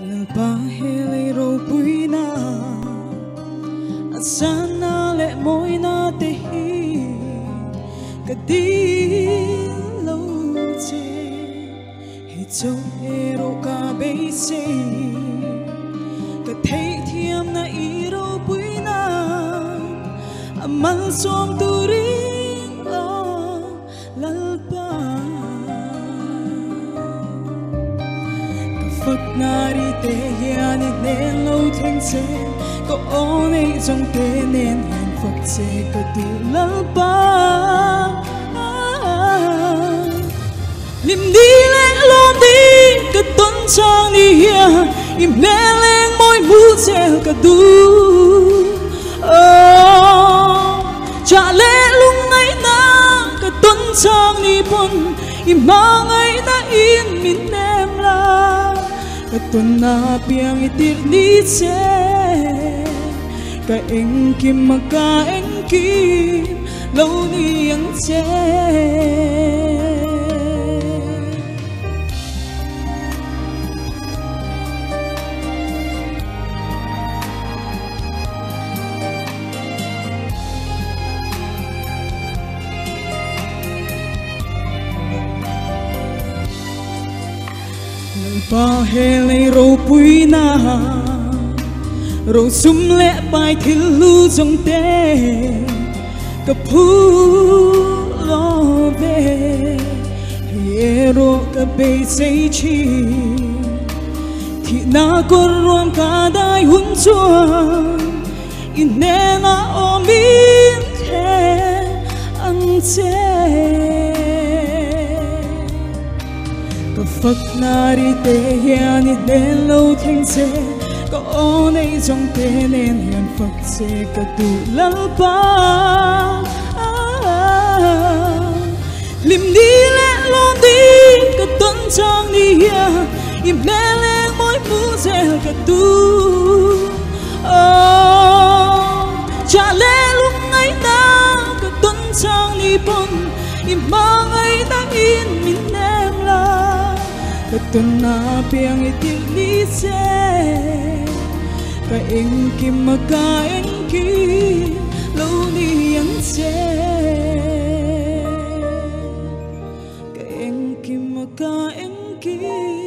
Bahele ro puina Asana le moina te hi Kadi lo te He cho ero ka beise Ka thei thiam na iro puina Amal som turing o lalpa Phật ngari te hian nên lâu thanh xe có ôn ấy trong thế nên hạnh phúc sẽ có từ lâu ba niềm đi lên lom đi cái tuấn trang đi hiền im lên lên môi mũ treo cả du trả lẽ lúc ấy na cái tuấn trang đi buồn im mang ấy na in min em la tuần na biang itir ni che ka eng kim ma ka eng kim lâu ni ang che Bahele ro puina ro sum le pai thil lu jong te ka phu lo ve hero ka be sei chi thi na ko rom ka dai hun chuan in ne na o min the ang che Phật nari te hian nên lâu thanh xe có ôn ấy trong thế nên hiền Phật sẽ cả tu lal ba lim đi lẽ lom đi cả tuấn trang đi hiền im lẽ lẽ mỗi phút sẽ cả tu trả lẽ lúc ấy ta cả tuấn trang đi bồn im mang ấy ta in min em la tuần na biang itir ni se ka eng kim ma ka eng ki lâu ni ang che ka eng kim ma ka eng ki